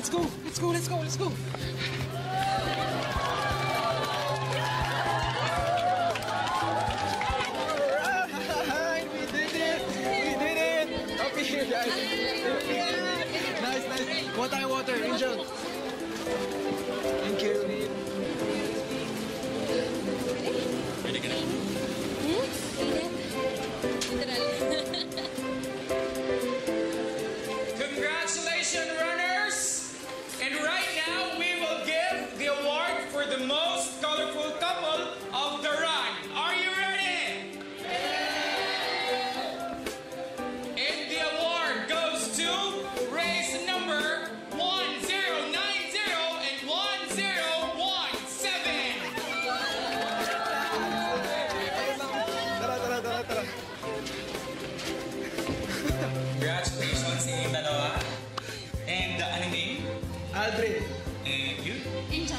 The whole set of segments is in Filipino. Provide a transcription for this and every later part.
Let's go! Let's go! Let's go! Let's go! Alright! We did it! We did it! Up here, guys! Nice, nice! Kuha tayo water, Angel! Thank you! Pwede ka na. Congratulations, runners! And right now, we will give the award for the most colorful couple of the run. Are you ready? And the award goes to race number 1090 and 1017. Tara! Congratulations sa inyong dalawa. And anong name? Aldrin! And you? Angel.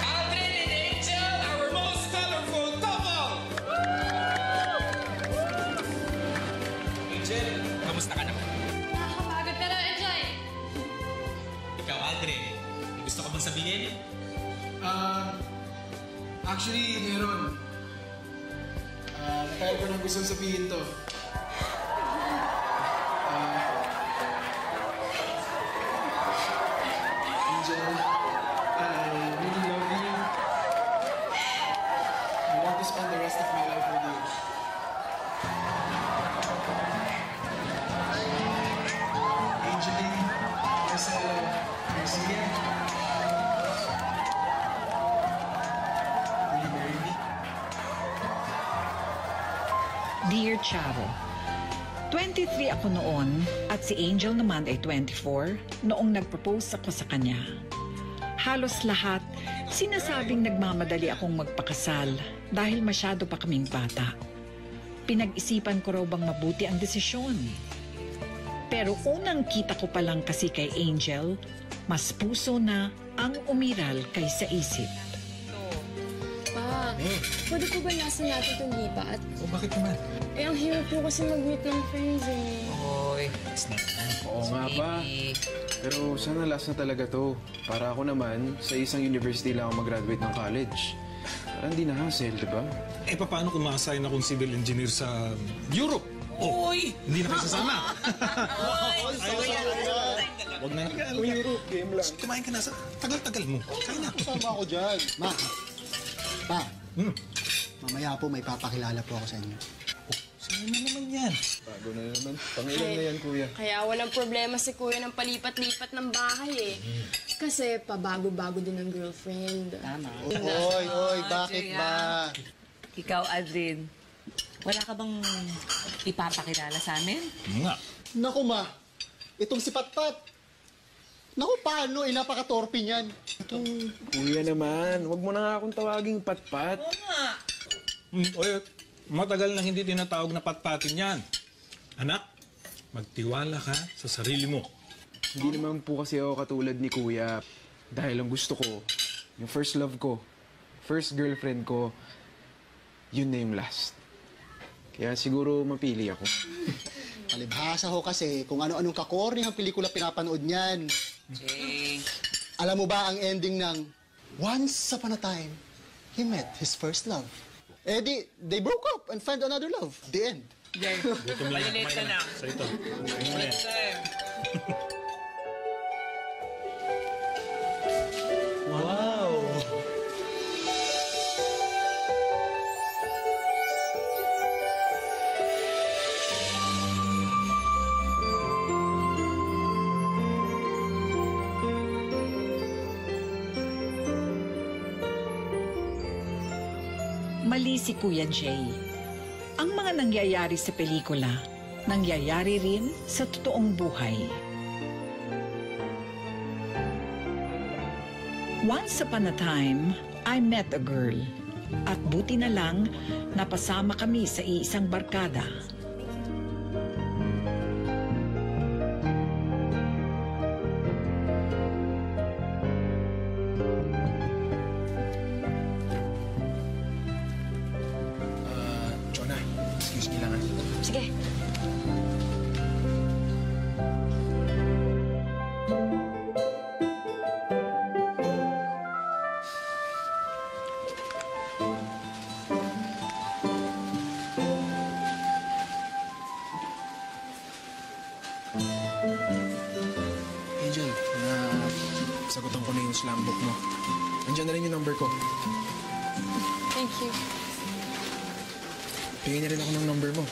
Aldrin and Angel, our most colorful couple. Angel, kamusta ka naman? Nakakapagod pero enjoy. Ikaw, Aldrin, gusto ka bang sabihin? Actually, meron. Natagal ko nang gusto sabihin to. Angel, I really love you. I want to spend the rest of my life with you. Angeline, Garcia. Will you marry me? Dear Charo, 23 ako noon at si Angel naman ay 24 noong nag-propose ako sa kanya. Halos lahat sinasabing nagmamadali akong magpakasal dahil masyado pa kaming bata. Pinag-isipan ko raw bang mabuti ang desisyon. Pero unang kita ko pa lang kasi kay Angel, mas puso na ang umiral kaysa isip. Pa, pwede ko ba nasa natin itong lipat? O bakit naman? Eh, ang hirap po kasi mag-meet ng friends eh. Oy, it's not that. Oo nga ba? Pero sana last na talaga to. Para ako naman, sa isang university lang ako mag-graduate ng college. Parang hindi na hassle, di ba? Eh, paano kung ma-assign akong civil engineer sa Europe? Oh, Uy! hindi na kayo sasama. Huwag na Europe, game lang. Kumain ka na sa tagal-tagal mo. Kain na. Kasama ako dyan. Pa, mamaya po may papakilala po ako sa inyo. Sino na naman yan? Bago na naman. Pangilan na yan, kuya. Kaya walang problema si kuya ng palipat-lipat ng bahay eh. Kasi pabago-bago din ang girlfriend. Tama. Oy, bakit ba? Ikaw, Aldrin, wala ka bang ipapakilala sa amin? Nga. Naku, ma. Itong si Patpat. Naku, paano? Napaka-torpe niyan. Kuya naman, huwag mo na nga akong tawaging patpat. Oy, matagal na hindi tinatawag na patpatin yan. Anak, magtiwala ka sa sarili mo. Hindi naman po kasi ako katulad ni kuya. Dahil ang gusto ko, yung first love ko, first girlfriend ko, yun na yung last. Kaya siguro mapili ako. Palibhasa ho kasi kung ano-anong kakorni ang pelikula pinapanood niyan. Jay. Alam mo ba ang ending ng Once Upon a Time, he met his first love. Eh they broke up and found another love. The end. Jay, Gutom lang. malilit ka na. Sa ito. Kain mo na yan. Wow! Mali si Kuya Jay. Ang mga nangyayari sa pelikula, nangyayari rin sa totoong buhay. Once upon a time, I met a girl. At buti na lang, napasama kami sa iisang barkada. Jonah, excuse me lang ah. Sige. Angel, sagutan ko na yung slam book mo. Nandiyan na rin yung number ko. Thank you. Pingin na rin ako ng number mo.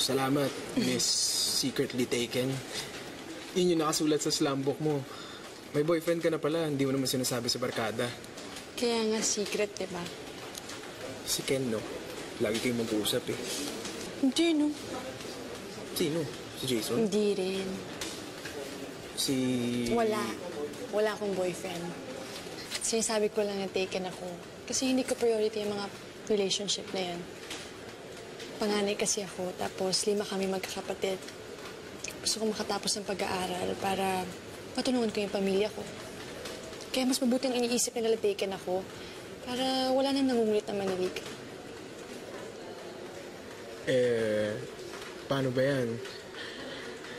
Salamat, Miss Secretly Taken. Yun yung nakasulat sa slam book mo. May boyfriend ka na pala, hindi mo naman sinasabi sa barkada. Kaya nga secret, di ba? Si Ken, no? Lagi kayong mag-uusap eh. Hindi, no? Sino? Si Jason? Hindi rin. Si... Wala. Wala akong boyfriend. Sinasabi ko lang na taken ako. Kasi hindi ko priority yung mga relationship na yan. Panganay kasi ako, tapos 5 kami magkakapatid. Gusto ko makatapos ng pag-aaral para matulungan ko yung pamilya ko. Kaya mas mabuting iniisip nila taken ako para wala nang nangungulit na manilig. Paano ba yan?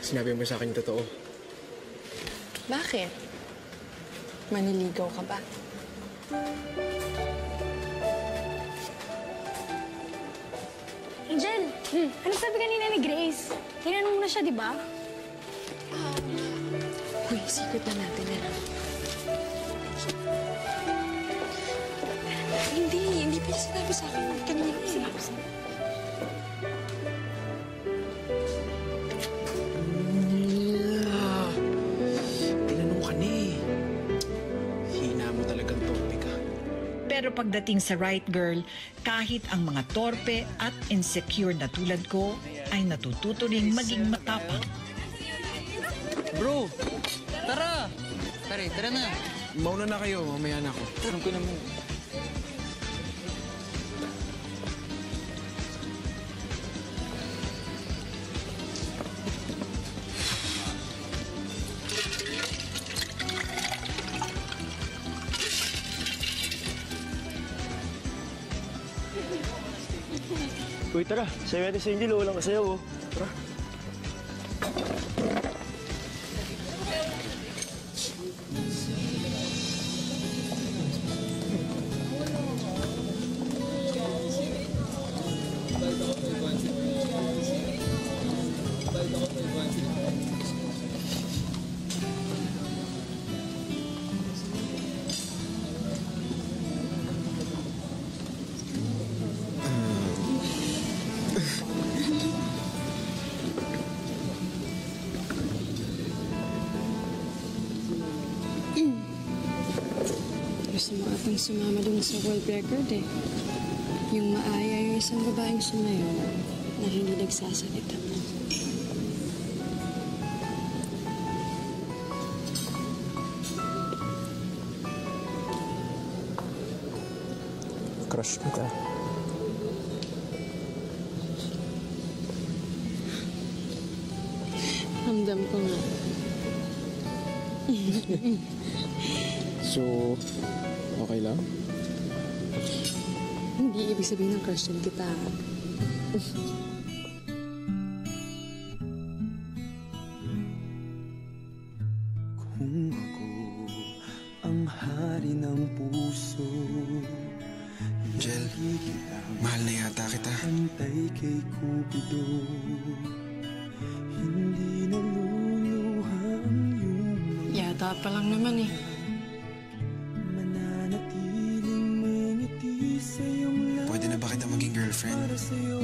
Sinabi mo sa akin yung totoo. Bakit? Maniligaw ka ba? Angel, ano sabi kanina ni Grace? Tinanong mo na siya, di ba? Uy, secret na natin yan. Hindi pa niya sinabi sa akin. Kanina niya sinabi sa akin. Tinanong ka na eh. Hina mo talagang topic ka. Pero pagdating sa right girl, kahit ang mga torpe at insecure na tulad ko, ay natututo ring maging matapang. Bro! Tara! Pare, tara na. Mauna na kayo, mamaya na ako. Tarong ko na mo. Uy, tara. Sayo natin si Angel, walang kasayaw, oh. Tara. Gusto mo atang sumama dun sa world record eh. Yung maaya yung isang babaeng sumayo na hindi nagsasalita. Crush kita. Ramdam ko nga. So, okay lang? Hindi ibig sabihin ng crush din kita. Kung ako ang hari ng puso, Angel, mahal na yata kita. Antay kay Cupido, hindi naluluha ang iyong Yata pa lang naman eh. mananatiling may ngiti sa iyong lahat. Pwede na ba kita maging girlfriend? Para sa'yo